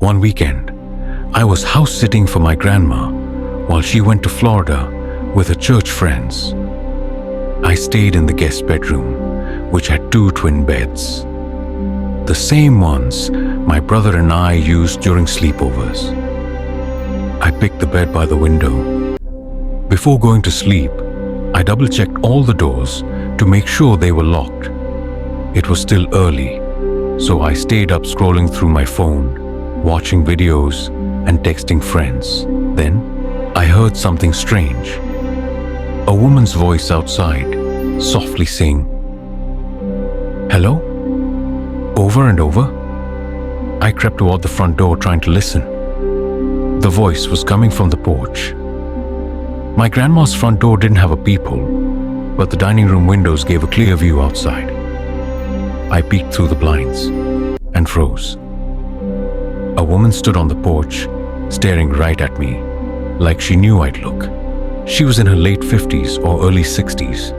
One weekend, I was house sitting for my grandma while she went to Florida with her church friends. I stayed in the guest bedroom, which had 2 twin beds, the same ones my brother and I used during sleepovers. I picked the bed by the window. Before going to sleep, I double-checked all the doors to make sure they were locked. It was still early, so I stayed up scrolling through my phone, watching videos and texting friends. Then, I heard something strange. A woman's voice outside, softly saying, "Hello?" over and over. I crept toward the front door trying to listen. The voice was coming from the porch. My grandma's front door didn't have a peephole, but the dining room windows gave a clear view outside. I peeked through the blinds and froze. A woman stood on the porch, staring right at me, like she knew I'd look. She was in her late 50s or early 60s,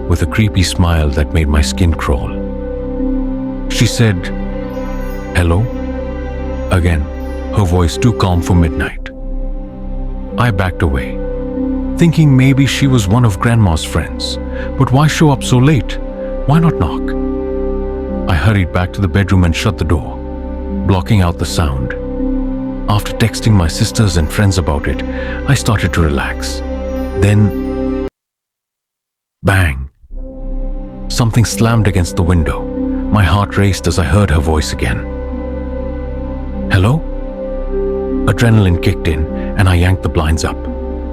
with a creepy smile that made my skin crawl. She said, "Hello?" Again, her voice too calm for midnight. I backed away, thinking maybe she was one of Grandma's friends. But why show up so late? Why not knock? I hurried back to the bedroom and shut the door, blocking out the sound. After texting my sisters and friends about it, I started to relax. Then, bang! Something slammed against the window. My heart raced as I heard her voice again. "Hello?" Adrenaline kicked in and I yanked the blinds up.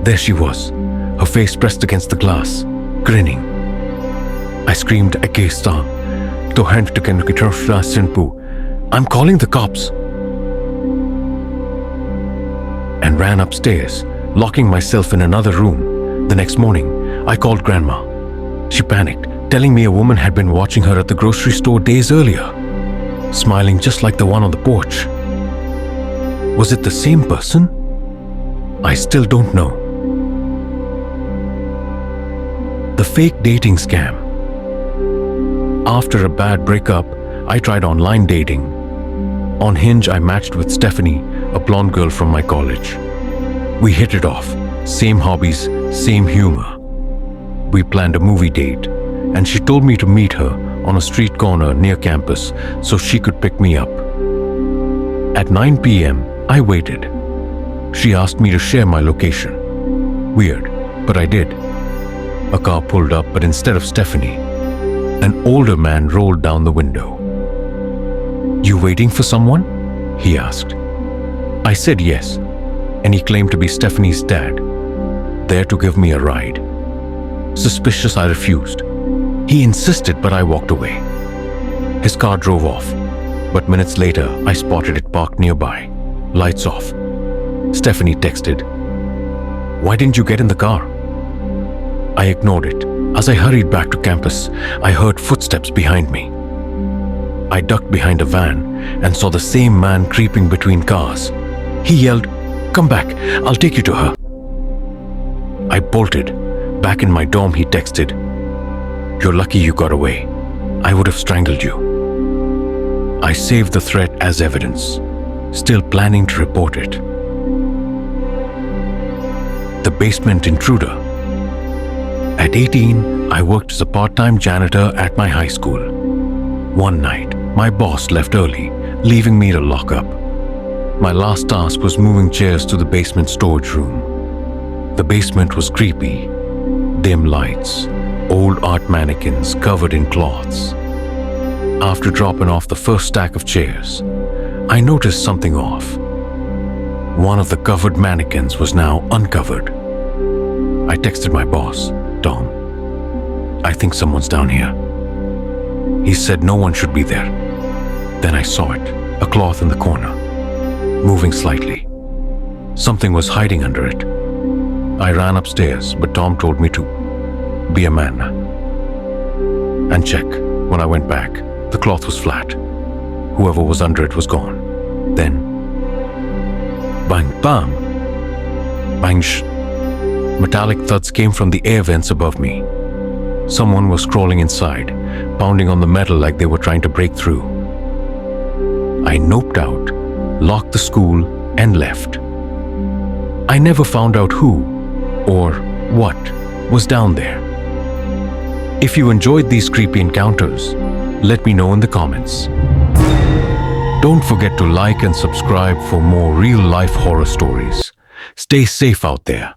There she was, her face pressed against the glass, grinning. I screamed, "Ekesta, I'm calling the cops!" and ran upstairs, locking myself in another room. The next morning, I called Grandma. She panicked, telling me a woman had been watching her at the grocery store days earlier, smiling just like the one on the porch. Was it the same person? I still don't know. The fake dating scam. After a bad breakup, I tried online dating. On Hinge, I matched with Stephanie, a blonde girl from my college. We hit it off. Same hobbies, same humor. We planned a movie date, and she told me to meet her on a street corner near campus so she could pick me up. At 9 p.m., I waited. She asked me to share my location. Weird, but I did. A car pulled up, but instead of Stephanie, an older man rolled down the window. "You waiting for someone?" he asked. I said yes, and he claimed to be Stephanie's dad, there to give me a ride. Suspicious, I refused. He insisted, but I walked away. His car drove off, but minutes later, I spotted it parked nearby, lights off. Stephanie texted, "Why didn't you get in the car?" I ignored it. As I hurried back to campus, I heard footsteps behind me. I ducked behind a van and saw the same man creeping between cars. He yelled, "Come back, I'll take you to her." I bolted. Back in my dorm, he texted, "You're lucky you got away. I would have strangled you." I saved the threat as evidence, still planning to report it. The basement intruder. At 18, I worked as a part-time janitor at my high school. One night, my boss left early, leaving me to lock up. My last task was moving chairs to the basement storage room. The basement was creepy. Dim lights, old art mannequins covered in cloths. After dropping off the first stack of chairs, I noticed something off. One of the covered mannequins was now uncovered. I texted my boss, Tom. "I think someone's down here." He said no one should be there. Then I saw it, a cloth in the corner, moving slightly. Something was hiding under it. I ran upstairs, but Tom told me to be a man and check. When I went back, the cloth was flat. Whoever was under it was gone. Then, bang, bam, bang, metallic thuds came from the air vents above me. Someone was crawling inside, pounding on the metal like they were trying to break through. I noped out locked the school, and left. I never found out who or what was down there. If you enjoyed these creepy encounters, let me know in the comments. Don't forget to like and subscribe for more real-life horror stories. Stay safe out there.